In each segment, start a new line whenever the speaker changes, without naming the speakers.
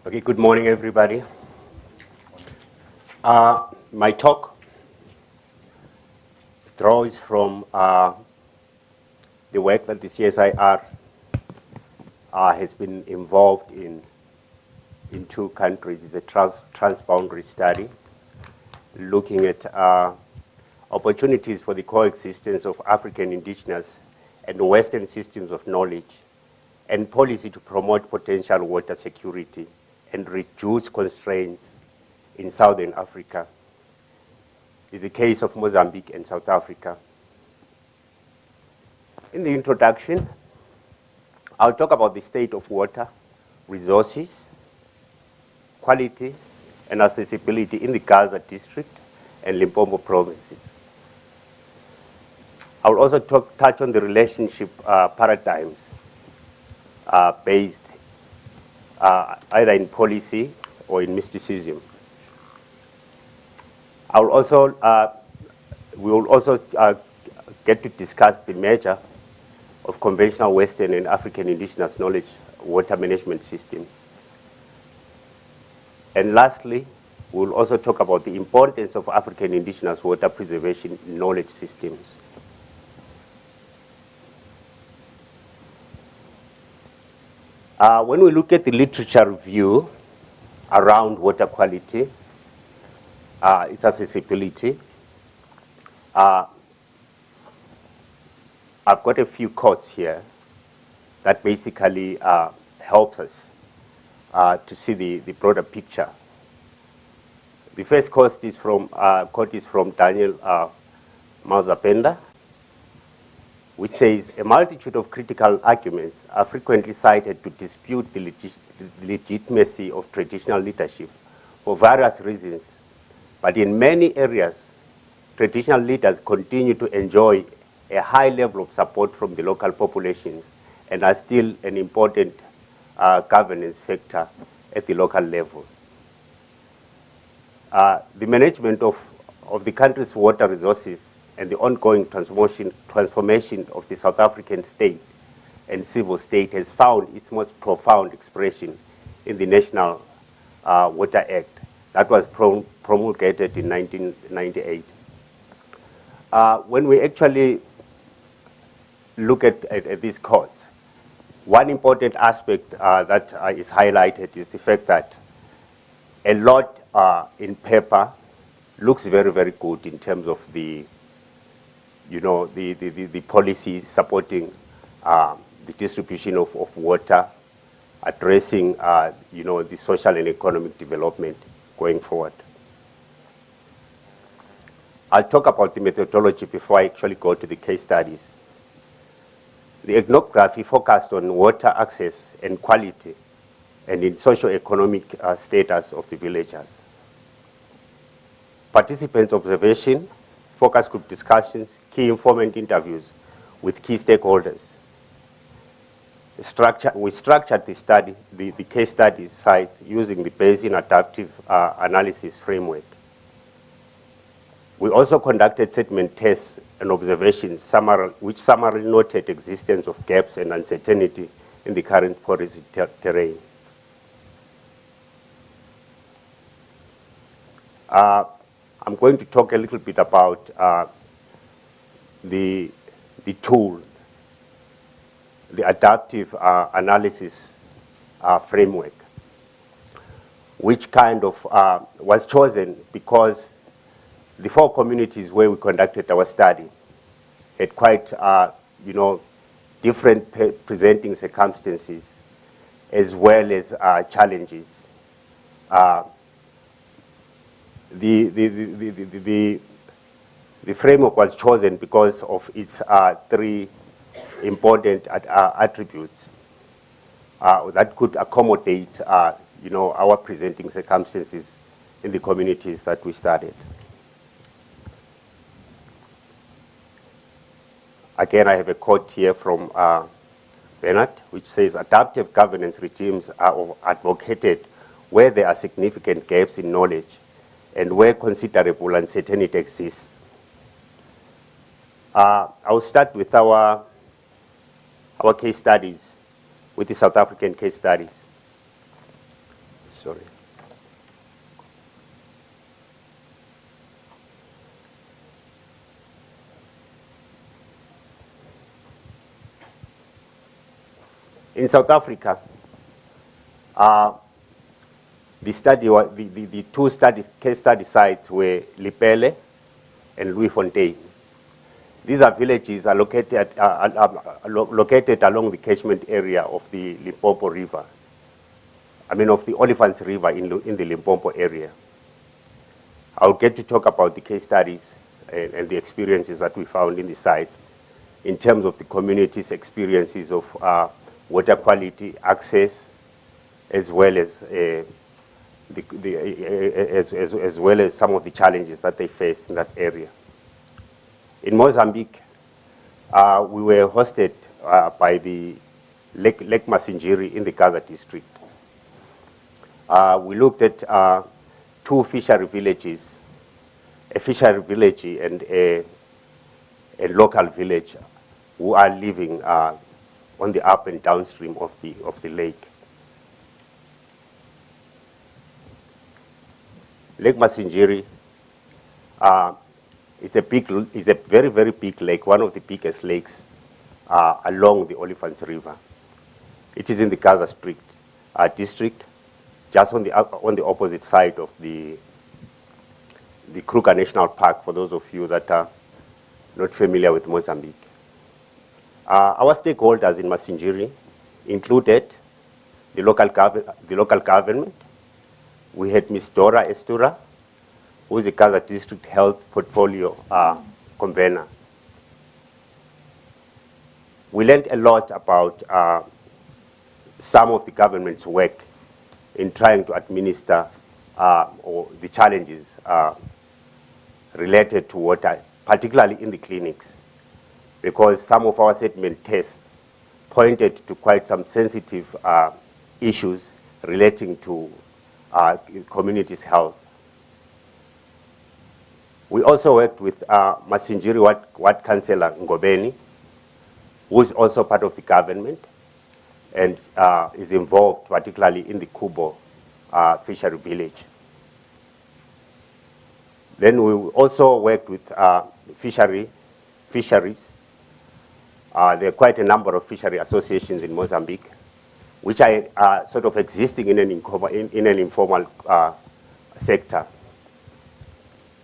Okay, good morning, everybody. My talk draws from the work that the CSIR has been involved in two countries. It's a transboundary study looking at opportunities for the coexistence of African indigenous and Western systems of knowledge and policy to promote potential water security and reduce constraints in Southern Africa. It's the case of Mozambique and South Africa. In the introduction, I'll talk about the state of water, resources, quality, and accessibility in the Gaza district and Limpopo provinces. I'll also touch on the relationship paradigms based either in policy or in mysticism. We will also get to discuss the merger of conventional Western and African indigenous knowledge water management systems. And lastly, we'll also talk about the importance of African indigenous water preservation knowledge systems. When we look at the literature review around water quality, its accessibility, I've got a few quotes here that basically helps us to see the broader picture. The first quote is from Daniel Malzapenda, which says, a multitude of critical arguments are frequently cited to dispute the legitimacy of traditional leadership for various reasons. But in many areas, traditional leaders continue to enjoy a high level of support from the local populations and are still an important governance factor at the local level. The management of the country's water resources and the ongoing transformation of the South African state and civil state has found its most profound expression in the National Water Act that was promulgated in 1998. When we actually look at these codes, one important aspect that is highlighted is the fact that a lot in paper looks very, very good in terms of the policies supporting the distribution of water, addressing the social and economic development going forward. I'll talk about the methodology before I actually go to the case studies. The ethnography focused on water access and quality and in socio-economic status of the villagers. Participants' observation, focus group discussions, key informant interviews with key stakeholders. We structured the study, the case study sites using the Bayesian adaptive analysis framework. We also conducted segment tests and observations which summarily noted existence of gaps and uncertainty in the current porous terrain. I'm going to talk a little bit about the tool, the adaptive analysis framework, which kind of was chosen because the 4 communities where we conducted our study had quite, different presenting circumstances as well as challenges. The framework was chosen because of its 3 important attributes that could accommodate, our presenting circumstances in the communities that we studied. Again, I have a quote here from Bernard, which says, adaptive governance regimes are advocated where there are significant gaps in knowledge and where considerable uncertainty exists. I'll start with our case studies, with the South African case studies. Sorry. In South Africa, the two case study sites were Lepelle and Louisfontaine. These are villages are located along the catchment area of the Limpopo River. Of the Olifants River in the Limpopo area. I'll get to talk about the case studies and the experiences that we found in the sites in terms of the community's experiences of water quality, access, as well as as well as some of the challenges that they faced in that area. In Mozambique, we were hosted by the Lake Masingiri in the Gaza district. We looked at two fishery villages, a fishery village and a local village who are living on the up and downstream of the lake. Lake Masingiri, it's a very, very big lake, one of the biggest lakes along the Olifants River. It is in the Gaza district, just on the opposite side of the Kruger National Park, for those of you that are not familiar with Mozambique. Our stakeholders in Masingiri included the local government. We had Ms. Dora Estura, who is the Gaza District Health Portfolio Convener. We learned a lot about some of the government's work in trying to administer or the challenges related to water, particularly in the clinics, because some of our settlement tests pointed to quite some sensitive issues relating to community's health. We also worked with Masingiri Ward Councillor Ngobeni, who is also part of the government and is involved particularly in the Kubo fishery village. Then we also worked with fisheries. There are quite a number of fishery associations in Mozambique, which are sort of existing in an informal sector.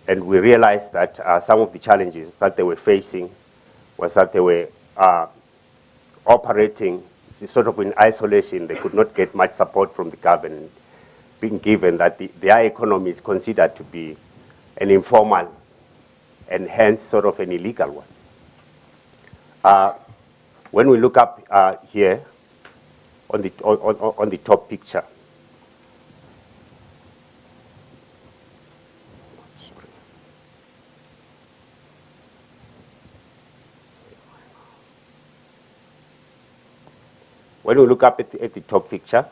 And we realized that some of the challenges that they were facing was that they were operating sort of in isolation. They could not get much support from the government, being given that their economy is considered to be an informal and hence sort of an illegal one. When we look up here on the top picture, when we look up at the top picture,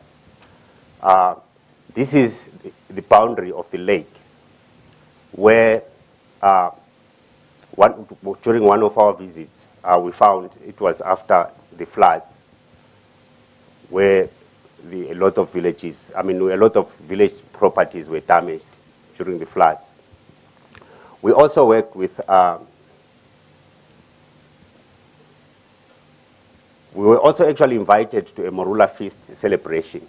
this is the boundary of the lake, where during one of our visits, we found it was after the floods, where a lot of village properties were damaged during the floods. We also worked with, we were also actually invited to a Morula Feast celebration,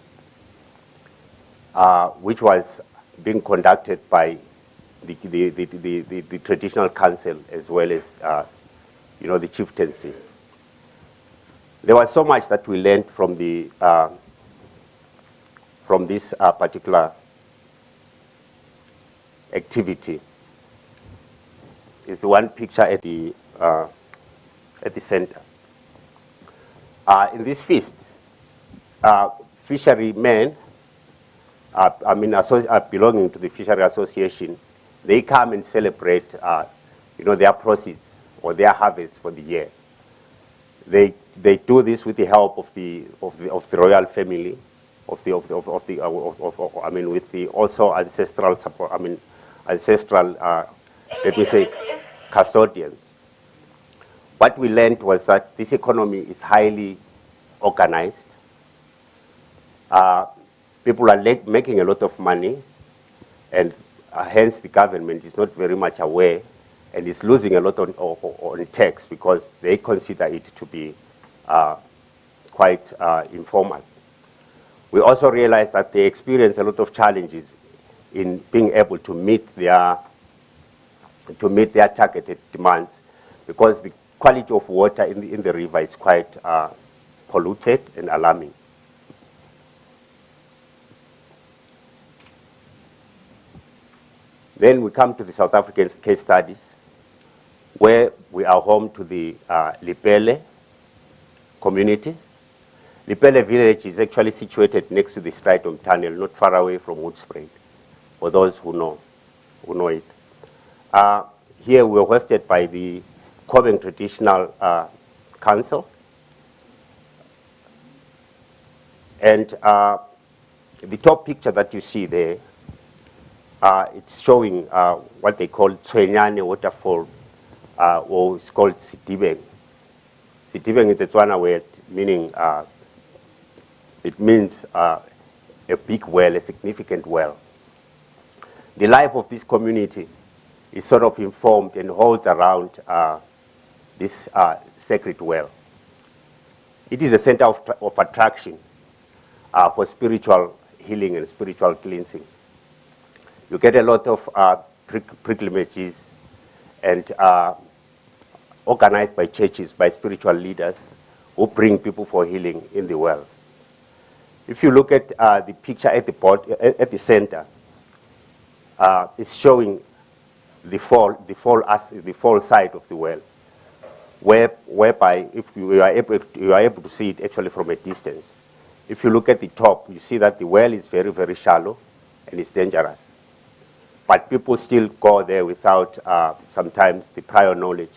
which was being conducted by the traditional council as well as the chieftaincy. There was so much that we learned from this particular activity. Is the one picture at the center. In this feast, fishermen, belonging to the fishery association, they come and celebrate, their proceeds or their harvest for the year. They do this with the help of the royal family, with the also ancestral support. Let me say, custodians. What we learned was that this economy is highly organized. people are making a lot of money, and hence the government is not very much aware and is losing a lot on tax because they consider it to be quite informal. We also realize that they experience a lot of challenges in being able to meet their targeted demands because the quality of water in the river is quite polluted and alarming. Then we come to the South African case studies, where we are home to the Lepelle community. Lepelle village is actually situated next to the Striatum Tunnel, not far away from Hoedspruit, for those who know it. Here we were hosted by the Kobeng Traditional Council. And the top picture that you see there, it's showing what they call Tshwenyane waterfall, or it's called Sitibeng. Sitibeng is a Tswana word meaning, it means a big well, a significant well. The life of this community is sort of informed and holds around this sacred well. It is a center of attraction for spiritual healing and spiritual cleansing. You get a lot of pilgrimages and organized by churches, by spiritual leaders who bring people for healing in the well. If you look at the picture at the center, it's showing the fall side of the well, whereby if you are able to see it actually from a distance. If you look at the top, you see that the well is very, very shallow and it's dangerous. But people still go there without sometimes the prior knowledge,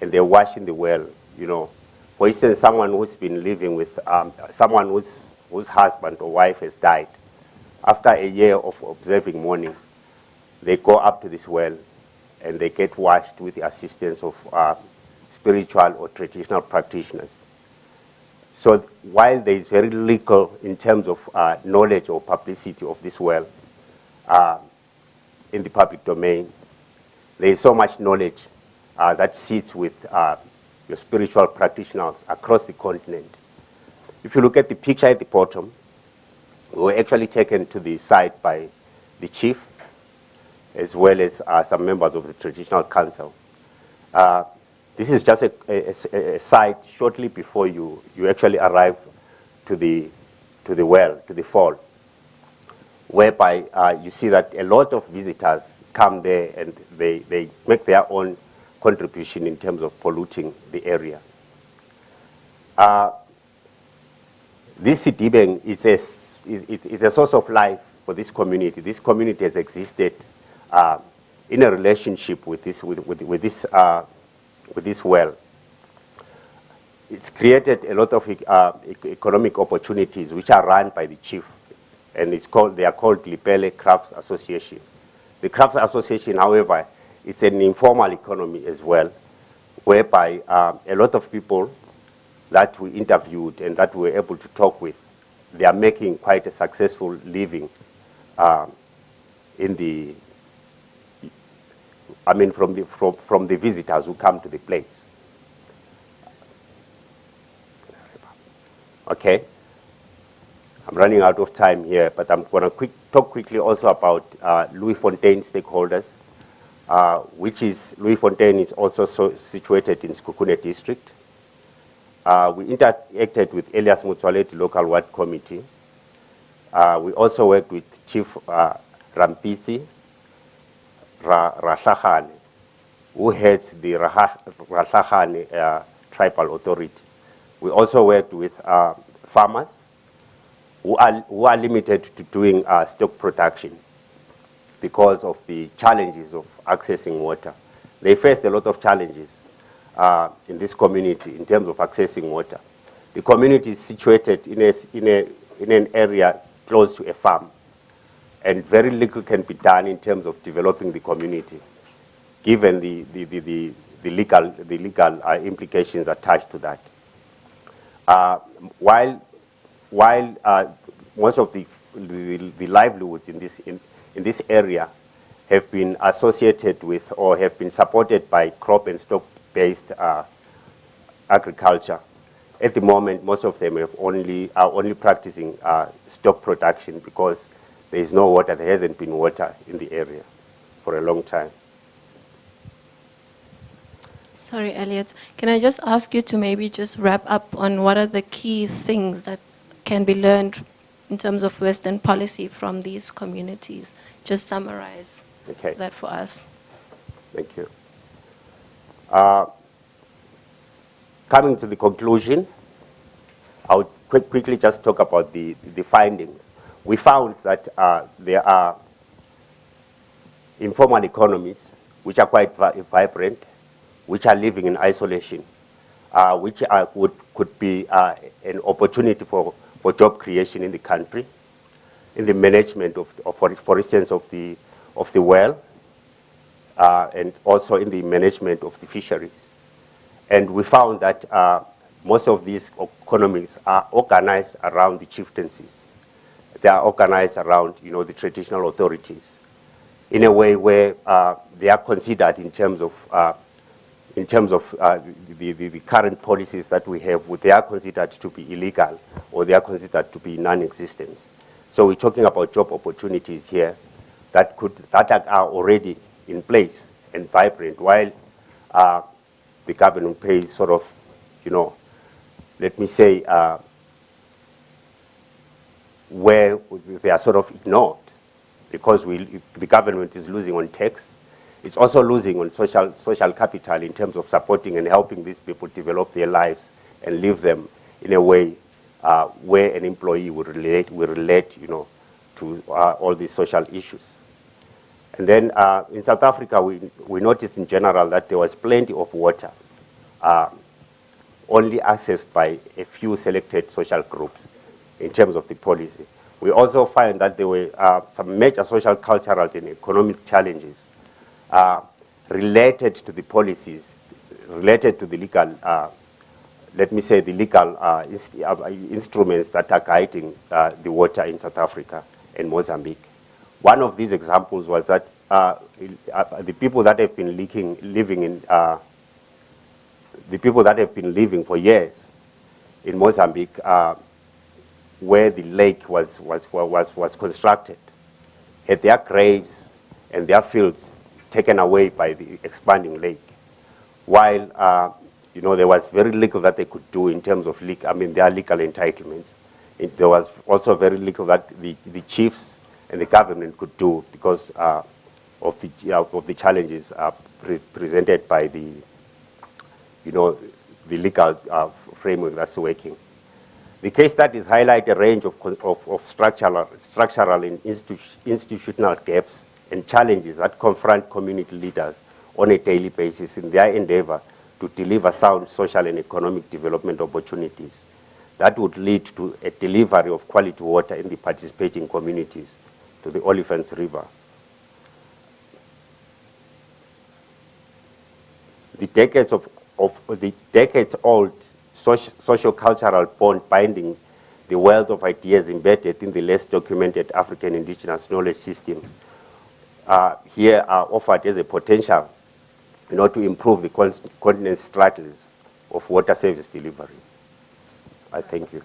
and they're washing the well. You know, for instance, someone who's been living with someone whose husband or wife has died. After a year of observing mourning, they go up to this well, and they get washed with the assistance of spiritual or traditional practitioners. So while there is very little in terms of knowledge or publicity of this well, in the public domain, there is so much knowledge that sits with your spiritual practitioners across the continent. If you look at the picture at the bottom, we were actually taken to the site by the chief, as well as some members of the traditional council. This is just a site shortly before you actually arrive to the well, to the fall, whereby you see that a lot of visitors come there and they make their own contribution in terms of polluting the area. This Sitibeng is a source of life for this community. This community has existed in a relationship with this well. It's created a lot of economic opportunities which are run by the chief, and they are called Lepelle Crafts Association. The Crafts Association, however, it's an informal economy as well, whereby a lot of people that we interviewed and that we were able to talk with, they are making quite a successful living from the visitors who come to the place. Okay, I'm running out of time here, but I'm going to talk quickly also about Louis Fontaine stakeholders, Louis Fontaine is also situated in Sekhukhune district. We interacted with Elias Moyo, the local ward committee. We also worked with Chief Rampisi Rahlagane, who heads the Rahlagane Tribal Authority. We also worked with farmers who are limited to doing stock production because of the challenges of accessing water. They faced a lot of challenges in this community in terms of accessing water. The community is situated in an area close to a farm, and very little can be done in terms of developing the community, given the legal implications attached to that. While most of the the livelihoods in this area have been associated with or have been supported by crop and stock-based agriculture. At the moment, most of them are only practicing stock production because there is no water. There hasn't been water in the area for a long time.
Sorry, Elliot. Can I just ask you to maybe just wrap up on what are the key things that can be learned in terms of Western policy from these communities? Just summarize that for us.
Thank you. Coming to the conclusion, I'll quickly just talk about the findings. We found that there are informal economies which are quite vibrant, which are living in isolation, which could be an opportunity for job creation in the country, in the management for instance, of the well, and also in the management of the fisheries. And we found that most of these economies are organized around the chieftaincies. They are organized around, the traditional authorities, in a way where they are considered in terms of the current policies that we have. They are considered to be illegal, or they are considered to be non-existent. So we're talking about job opportunities here that are already in place and vibrant, while the government pays sort of, let me say, where they are sort of ignored, because the government is losing on tax. It's also losing on social capital in terms of supporting and helping these people develop their lives and live them in a way where an employee will relate, to all these social issues. And then in South Africa, we noticed in general that there was plenty of water, only accessed by a few selected social groups in terms of the policy. We also find that there were some major social, cultural, and economic challenges related to the policies, related to the legal, let me say, the legal instruments that are guiding the water in South Africa and Mozambique. One of these examples was that the people that have been living for years in Mozambique, where the lake was constructed, had their graves and their fields taken away by the expanding lake, while there was very little that they could do in terms of their legal entitlements. There was also very little that the chiefs and the government could do because of the challenges presented by the legal framework that's working. The case studies highlight a range of structural and institutional gaps and challenges that confront community leaders on a daily basis in their endeavor to deliver sound social and economic development opportunities that would lead to a delivery of quality water in the participating communities to the Olifants River. The decades-old socio-cultural bond binding the wealth of ideas embedded in the less documented African indigenous knowledge system here are offered as a potential to improve the continent's strategies of water service delivery. I thank you.